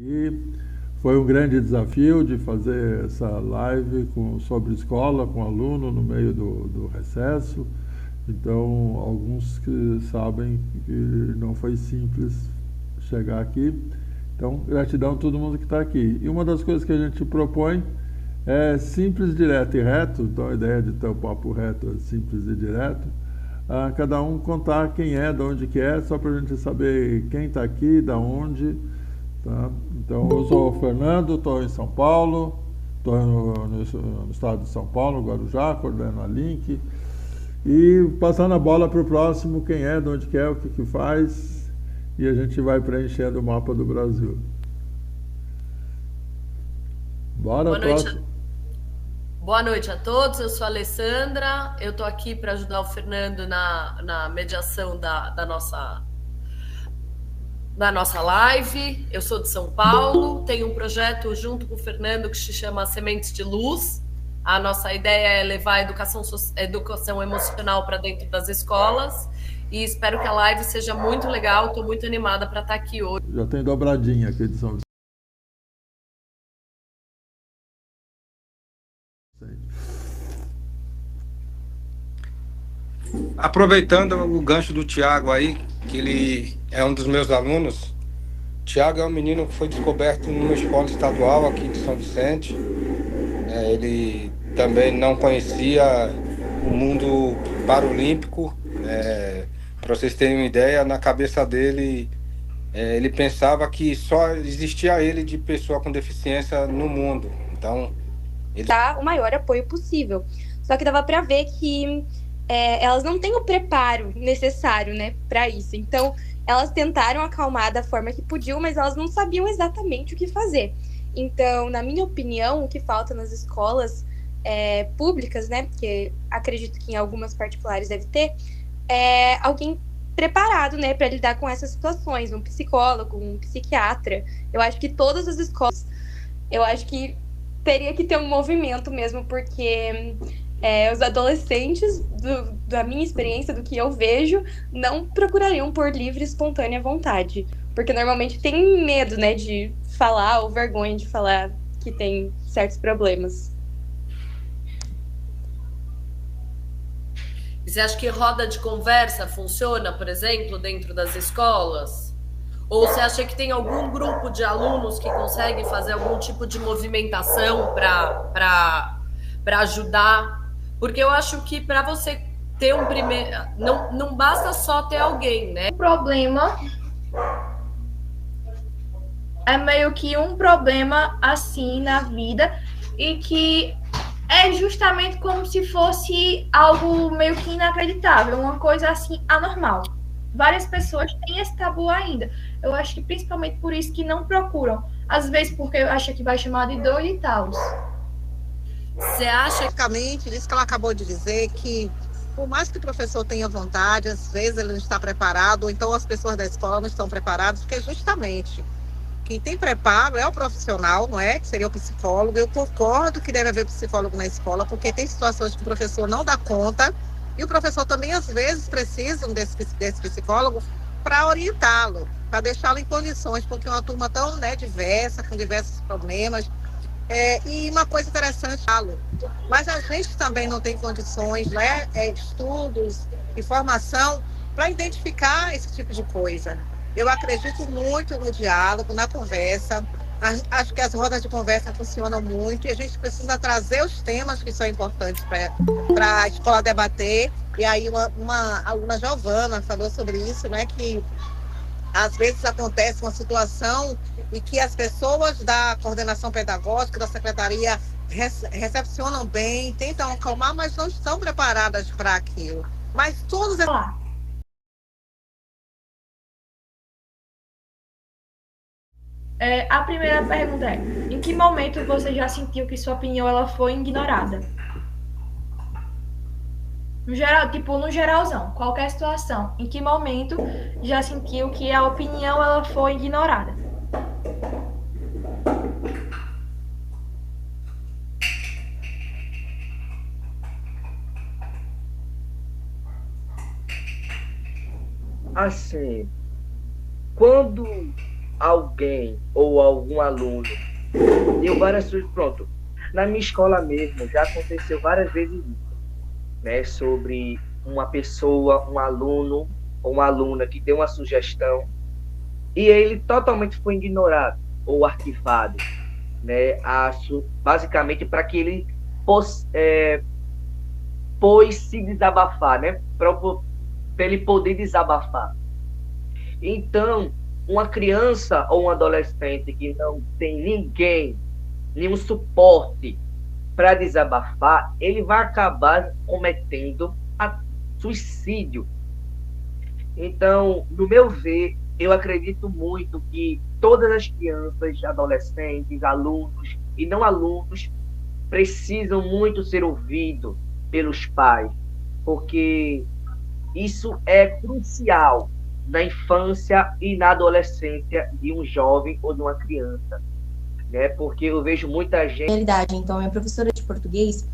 E foi um grande desafio de fazer essa live sobre escola, com aluno no meio do recesso. Então, alguns que sabem que não foi simples chegar aqui. Então, gratidão a todo mundo que está aqui. E uma das coisas que a gente propõe é simples, direto e reto. Então, a ideia de ter o papo reto é simples e direto. Cada um contar quem é, de onde que é, só para a gente saber quem está aqui, da onde. Tá? Então, eu sou o Fernando, estou em São Paulo, estou no estado de São Paulo, Guarujá, coordeno a Link. E passando a bola para o próximo, quem é, de onde que é, o que que faz, e a gente vai preenchendo o mapa do Brasil. Bora, Boa noite, próximo. boa noite a todos. Eu sou a Alessandra. Eu estou aqui para ajudar o Fernando na mediação da nossa live. Eu sou de São Paulo, tenho um projeto junto com o Fernando que se chama Sementes de Luz. A nossa ideia é levar a educação emocional para dentro das escolas e espero que a live seja muito legal. Estou muito animada para estar aqui hoje. Já tem dobradinha aqui de São Vicente. Aproveitando o gancho do Tiago aí, que ele é um dos meus alunos. Tiago é um menino que foi descoberto numa escola estadual aqui de São Vicente. Ele também não conhecia o mundo paralímpico. Para vocês terem uma ideia, na cabeça dele, ele pensava que só existia ele de pessoa com deficiência no mundo. Então, dar o maior apoio possível. Só que dava para ver que elas não têm o preparo necessário, né, para isso. Então, elas tentaram acalmar da forma que podiam, mas elas não sabiam exatamente o que fazer. Então, na minha opinião, o que falta nas escolas públicas, né, porque acredito que em algumas particulares deve ter, é alguém preparado, né, para lidar com essas situações, um psicólogo, um psiquiatra. Eu acho que todas as escolas, eu acho que teria que ter um movimento mesmo, porque os adolescentes, da minha experiência, do que eu vejo, não procurariam por livre e espontânea vontade. Porque normalmente tem medo, né, de falar ou vergonha de falar que tem certos problemas. Você acha que roda de conversa funciona, por exemplo, dentro das escolas? Ou você acha que tem algum grupo de alunos que consegue fazer algum tipo de movimentação para ajudar? Porque eu acho que para você ter um primeiro. Não basta só ter alguém, né? O problema é meio que um problema assim na vida e que é justamente como se fosse algo meio que inacreditável, uma coisa assim anormal. Várias pessoas têm esse tabu ainda. Eu acho que principalmente por isso que não procuram. Às vezes porque acha que vai chamar de doido e tal. Você acha que Basicamente, isso que ela acabou de dizer, que por mais que o professor tenha vontade, às vezes ele não está preparado, ou então as pessoas da escola não estão preparadas, porque justamente quem tem preparo é o profissional, não é? Que seria o psicólogo. Eu concordo que deve haver psicólogo na escola, porque tem situações que o professor não dá conta, e o professor também, às vezes, precisa desse psicólogo para orientá-lo, para deixá-lo em condições, porque é uma turma tão, né, diversa, com diversos problemas. E uma coisa interessante, mas a gente também não tem condições, né, estudos e formação para identificar esse tipo de coisa. Eu acredito muito no diálogo, na conversa. Acho que as rodas de conversa funcionam muito e a gente precisa trazer os temas que são importantes para a escola debater. E aí uma aluna, Giovana, falou sobre isso, né, que às vezes acontece uma situação e que as pessoas da coordenação pedagógica, da secretaria, recepcionam bem, tentam acalmar, mas não estão preparadas para aquilo. Mas todos... A primeira pergunta é: em que momento você já sentiu que sua opinião ela foi ignorada? No geral, tipo, no geralzão, qualquer situação, em que momento já sentiu que a opinião ela foi ignorada? Assim, quando alguém ou algum aluno deu várias sugestões, pronto. Na minha escola mesmo já aconteceu várias vezes isso, né, sobre uma pessoa, um aluno ou uma aluna que deu uma sugestão e ele totalmente foi ignorado ou arquivado, né, basicamente para que ele pois se desabafar, né, para ele poder desabafar. Então, uma criança ou um adolescente que não tem ninguém, nenhum suporte para desabafar, ele vai acabar cometendo suicídio. Então, no meu ver, eu acredito muito que todas as crianças, adolescentes, alunos e não alunos precisam muito ser ouvidos pelos pais, porque isso é crucial na infância e na adolescência de um jovem ou de uma criança, né? Porque eu vejo muita gente... Realidade, então, minha professora de português,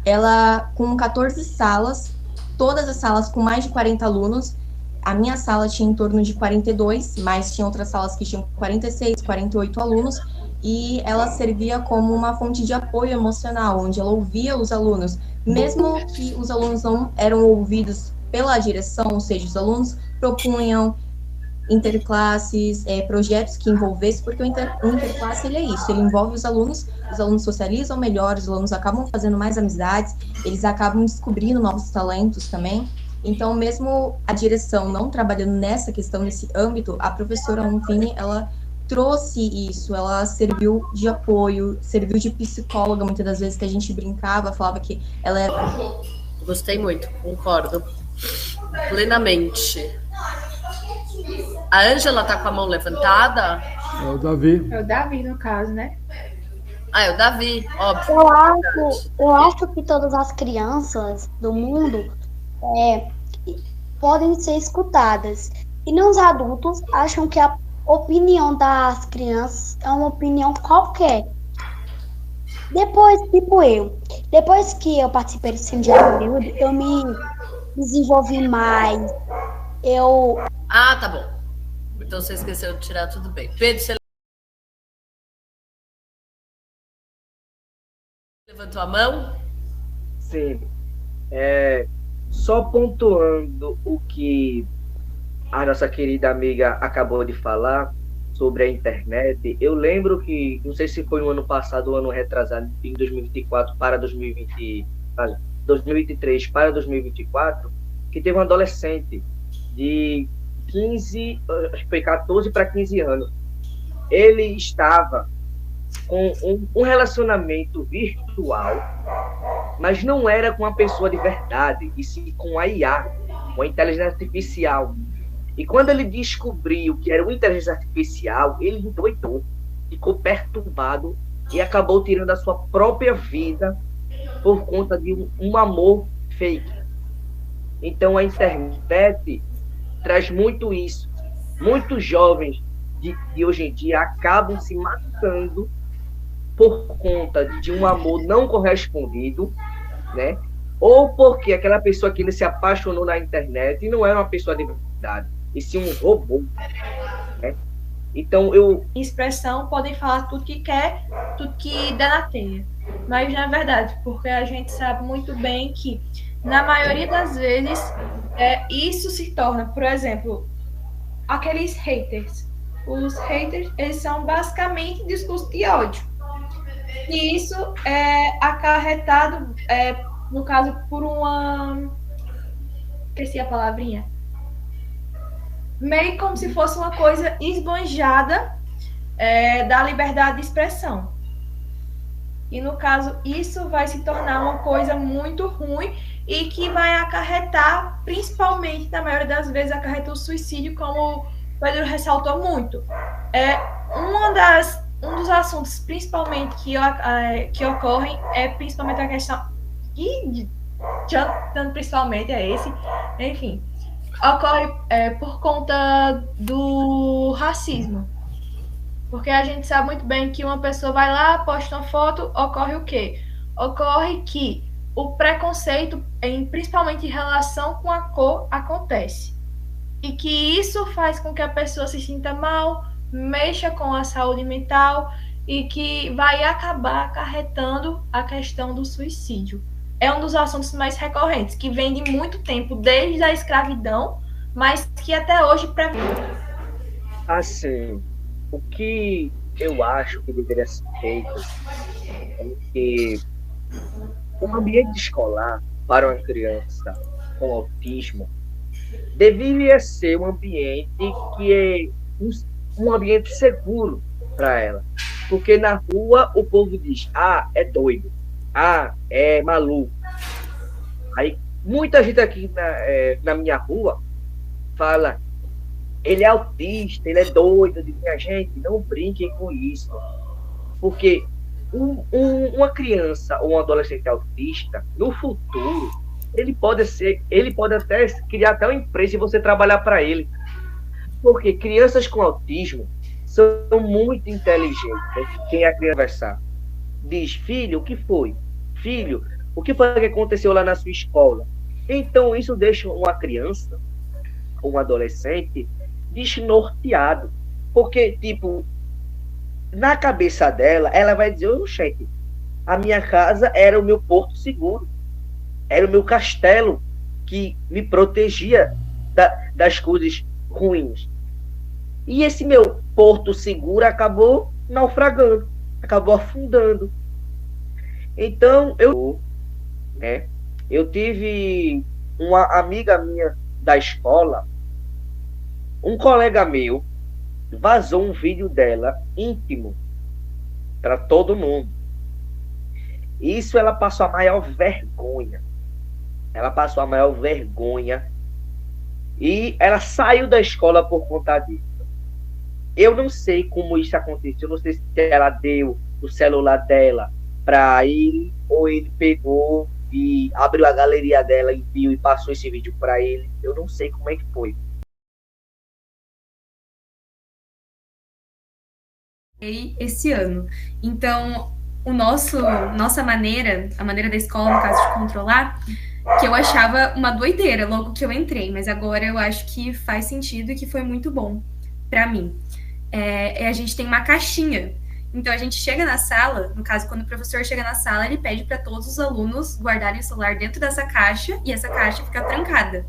ela, com 14 salas, todas as salas com mais de 40 alunos, a minha sala tinha em torno de 42, mas tinha outras salas que tinham 46, 48 alunos, e ela servia como uma fonte de apoio emocional, onde ela ouvia os alunos, mesmo que os alunos não eram ouvidos pela direção, ou seja, os alunos propunham interclasses, projetos que envolvessem, porque o interclasse ele é isso, ele envolve os alunos socializam melhor, os alunos acabam fazendo mais amizades, eles acabam descobrindo novos talentos também. Então, mesmo a direção não trabalhando nessa questão, nesse âmbito, a professora Unfini, ela trouxe isso, ela serviu de apoio, serviu de psicóloga, muitas das vezes que a gente brincava, falava que ela era... Gostei muito, concordo plenamente. A Ângela tá com a mão levantada? É o Davi. É o Davi, no caso, né? Ah, é o Davi, óbvio. Eu acho que todas as crianças do mundo podem ser escutadas. E não os adultos acham que a opinião das crianças é uma opinião qualquer. Depois que eu participei do Ensino de Abril, eu me desenvolvi mais. Ah, tá bom. Então você esqueceu de tirar, tudo bem. Pedro, você levantou a mão? Sim. Só pontuando o que a nossa querida amiga acabou de falar sobre a internet, eu lembro que, não sei se foi no ano passado ou ano retrasado, em 2024 para 2023 para 2024, que teve um adolescente de 14 para 15 anos. Ele estava com um relacionamento virtual, mas não era com uma pessoa de verdade, e sim com a IA, com a inteligência artificial. E quando ele descobriu que era uma inteligência artificial, ele endoidou, ficou perturbado e acabou tirando a sua própria vida por conta de um amor fake. Então a internet traz muito isso. Muitos jovens de hoje em dia acabam se matando por conta de um amor não correspondido, né? Ou porque aquela pessoa que ele se apaixonou na internet não era uma pessoa de verdade, e sim um robô, né? Então expressão podem falar tudo que quer, tudo que dá na telha. Mas não é verdade, porque a gente sabe muito bem que, na maioria das vezes, isso se torna, por exemplo, aqueles haters. Os haters, eles são basicamente discurso de ódio. E isso é acarretado, no caso, por uma... Esqueci a palavrinha. Meio como se fosse uma coisa esbanjada da liberdade de expressão. E, no caso, isso vai se tornar uma coisa muito ruim e que vai acarretar, principalmente, na maioria das vezes, acarreta o suicídio, como o Pedro ressaltou muito. Um dos assuntos, principalmente, que ocorrem é principalmente a questão... principalmente é esse, enfim... Ocorre por conta do racismo. Porque a gente sabe muito bem que uma pessoa vai lá, posta uma foto, ocorre o quê? Ocorre que o preconceito, principalmente em relação com a cor, acontece. E que isso faz com que a pessoa se sinta mal, mexa com a saúde mental e que vai acabar acarretando a questão do suicídio. É um dos assuntos mais recorrentes, que vem de muito tempo, desde a escravidão, mas que até hoje Assim, o que eu acho que deveria ser feito é que o ambiente escolar para uma criança com autismo deveria ser um ambiente que é um ambiente seguro para ela. Porque na rua o povo diz, é doido, é maluco. Aí muita gente aqui na minha rua fala, ele é autista, ele é doido. Eu digo, minha gente, não brinquem com isso. Porque uma criança ou um adolescente autista, no futuro, ele pode até criar até uma empresa e você trabalhar para ele. Porque crianças com autismo são muito inteligentes. Quem é a criança conversar? Diz, filho, o que foi? Filho, o que foi que aconteceu lá na sua escola? Então, isso deixa uma criança, um adolescente, desnorteado. Porque, tipo, na cabeça dela, ela vai dizer, gente, a minha casa era o meu porto seguro. Era o meu castelo que me protegia das coisas ruins. E esse meu porto seguro acabou naufragando, acabou afundando. Então, eu tive uma amiga minha da escola, um colega meu, vazou um vídeo dela íntimo para todo mundo. Isso ela passou a maior vergonha. Ela passou a maior vergonha e ela saiu da escola por conta disso. Eu não sei como isso aconteceu. Eu não sei se ela deu o celular dela para ele ou ele pegou e abriu a galeria dela e viu e passou esse vídeo para ele. Eu não sei como é que foi. Esse ano. Então, nossa maneira, a maneira da escola, no caso de controlar, que eu achava uma doideira logo que eu entrei, mas agora eu acho que faz sentido e que foi muito bom para mim. A gente tem uma caixinha. Então, a gente chega na sala, no caso, quando o professor chega na sala, ele pede para todos os alunos guardarem o celular dentro dessa caixa e essa caixa fica trancada.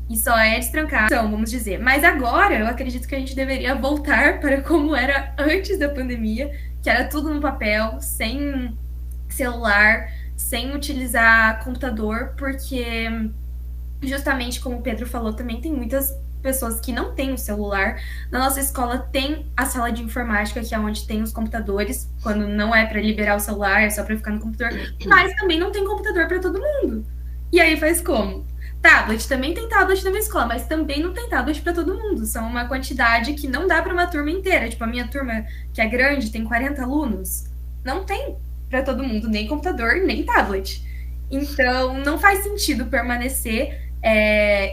E só é destrancar, vamos dizer. Mas agora, eu acredito que a gente deveria voltar para como era antes da pandemia, que era tudo no papel, sem celular, sem utilizar computador, porque justamente como o Pedro falou, também tem muitas pessoas que não têm o celular. Na nossa escola tem a sala de informática, que é onde tem os computadores, quando não é para liberar o celular, é só para ficar no computador, mas também não tem computador para todo mundo. E aí faz como? Tablet, também tem tablet na minha escola, mas também não tem tablet para todo mundo. São uma quantidade que não dá para uma turma inteira. Tipo, a minha turma, que é grande, tem 40 alunos, não tem para todo mundo nem computador, nem tablet. Então, não faz sentido permanecer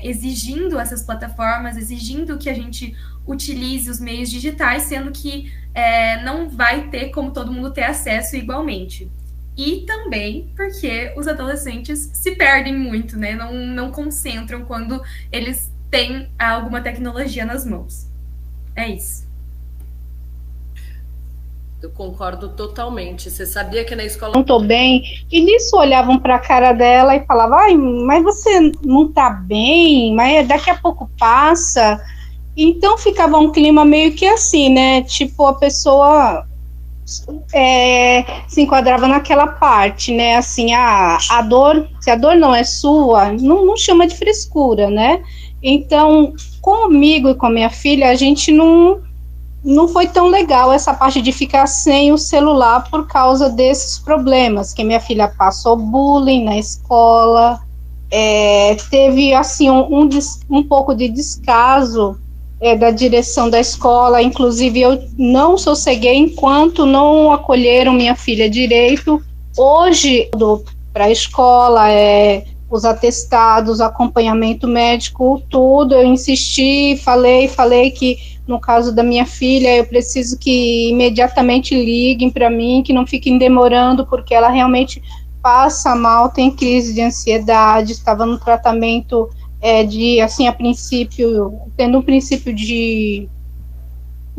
exigindo essas plataformas, exigindo que a gente utilize os meios digitais, sendo que não vai ter como todo mundo ter acesso igualmente. E também porque os adolescentes se perdem muito, né? Não concentram quando eles têm alguma tecnologia nas mãos. É isso. Eu concordo totalmente. Você sabia que na escola... Não tô bem. E nisso olhavam para a cara dela e falavam, mas você não tá bem, mas daqui a pouco passa. Então ficava um clima meio que assim, né? Tipo, a pessoa... se enquadrava naquela parte, né, assim, a dor, se a dor não é sua, não chama de frescura, né, então, comigo e com a minha filha, a gente não foi tão legal essa parte de ficar sem o celular por causa desses problemas, que minha filha passou bullying na escola, teve, assim, um pouco de descaso da direção da escola, inclusive eu não sosseguei enquanto não acolheram minha filha direito. Hoje, para a escola, os atestados, acompanhamento médico, tudo, eu insisti, falei que no caso da minha filha, eu preciso que imediatamente liguem para mim, que não fiquem demorando, porque ela realmente passa mal, tem crise de ansiedade, estava no tratamento a princípio, tendo um princípio de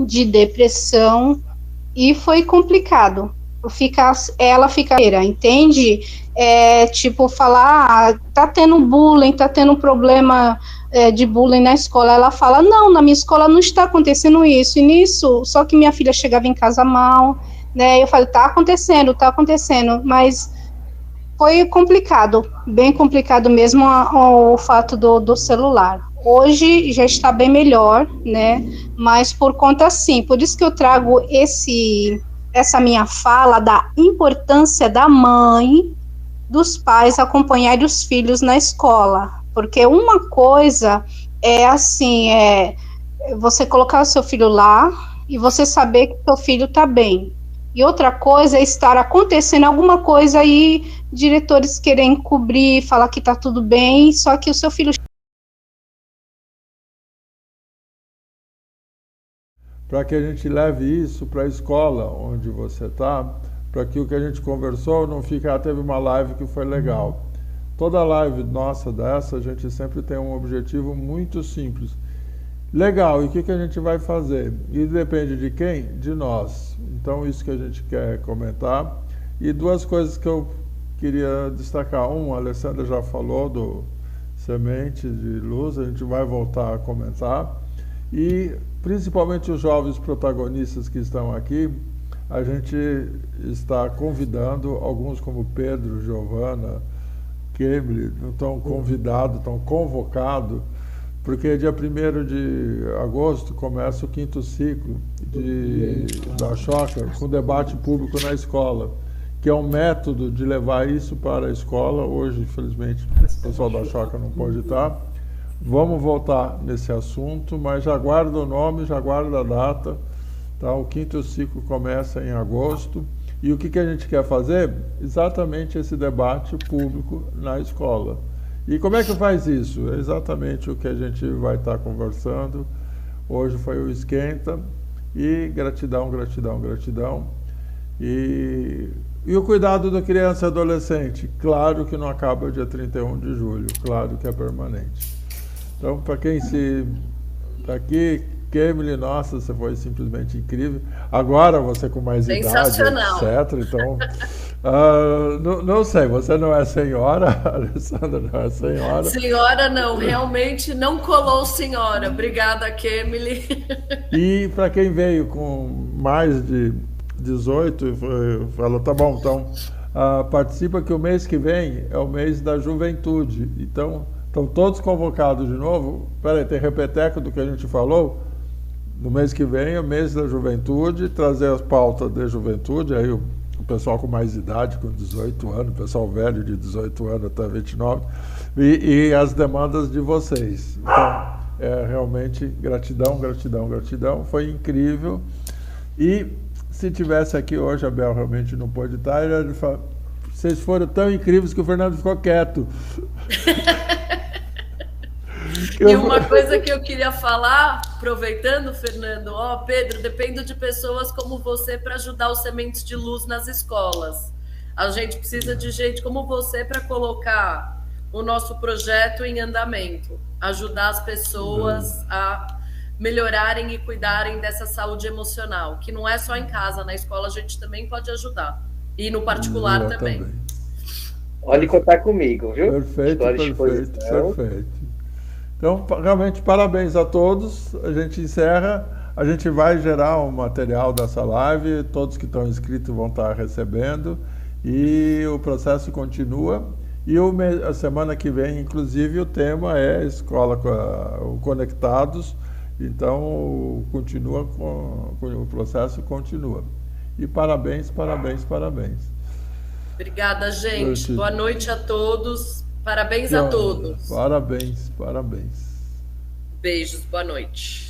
de depressão, e foi complicado. Ela fica, entende? Tipo, falar, tá tendo bullying, tá tendo problema de bullying na escola. Ela fala, não, na minha escola não está acontecendo isso, e nisso, só que minha filha chegava em casa mal, né? Eu falei, tá acontecendo, mas foi complicado, bem complicado mesmo o fato do celular. Hoje já está bem melhor, né? Mas por conta, assim, por isso que eu trago essa minha fala da importância da mãe, dos pais acompanharem os filhos na escola. Porque uma coisa é assim, você colocar o seu filho lá e você saber que o seu filho está bem. E outra coisa é estar acontecendo alguma coisa e diretores querem cobrir, falar que está tudo bem, só que o seu filho... Para que a gente leve isso para a escola onde você está, para que o que a gente conversou não fique, teve uma live que foi legal. Toda live nossa dessa, a gente sempre tem um objetivo muito simples. Legal, e o que a gente vai fazer? E depende de quem? De nós. Então, isso que a gente quer comentar. E duas coisas que eu queria destacar. A Alessandra já falou do Semente de Luz, a gente vai voltar a comentar. E, principalmente os jovens protagonistas que estão aqui, a gente está convidando, alguns como Pedro, Giovana, Kemily, estão convidados, estão convocados, porque dia 1º de agosto começa o 5º ciclo da Choca, com debate público na escola, que é um método de levar isso para a escola. Hoje, infelizmente, o pessoal da Choca não pode estar. Vamos voltar nesse assunto, mas já guarda o nome, já guarda a data. Tá? O 5º ciclo começa em agosto. E o que a gente quer fazer? Exatamente esse debate público na escola. E como é que faz isso? É exatamente o que a gente vai estar conversando. Hoje foi o Esquenta. E gratidão, gratidão, gratidão. E o cuidado da criança e adolescente? Claro que não acaba dia 31 de julho. Claro que é permanente. Então, para quem está aqui, Kemily, nossa, você foi simplesmente incrível. Agora você com mais idade, etc. Então, não sei, você não é senhora, Alessandra não é senhora. Senhora não, realmente não colou senhora. Obrigada, Kemily. E para quem veio com mais de 18, falou, tá bom, então participa que o mês que vem é o mês da juventude. Então, estão todos convocados de novo. Peraí, tem repeteco do que a gente falou? No mês que vem é o mês da juventude, trazer as pautas de juventude, aí o pessoal com mais idade, com 18 anos, o pessoal velho de 18 anos até 29, e as demandas de vocês. Então, realmente, gratidão, gratidão, gratidão, foi incrível. E se tivesse aqui hoje, a Bel realmente não pôde estar, ele fala, vocês foram tão incríveis que o Fernando ficou quieto. E uma coisa que eu queria falar, aproveitando, Fernando, Pedro, dependo de pessoas como você para ajudar os Sementes de Luz nas escolas. A gente precisa de gente como você para colocar o nosso projeto em andamento, ajudar as pessoas a melhorarem e cuidarem dessa saúde emocional, que não é só em casa, na escola a gente também pode ajudar, e no particular também. Pode contar comigo, viu? Perfeito, perfeito. Então, realmente, parabéns a todos. A gente encerra. A gente vai gerar um material dessa live. Todos que estão inscritos vão estar recebendo. E o processo continua. E a semana que vem, inclusive, o tema é Escola Conectados. Então, continua o processo continua. E parabéns, parabéns, parabéns. Obrigada, gente. Boa noite a todos. Parabéns a todos. Parabéns, parabéns. Beijos, boa noite.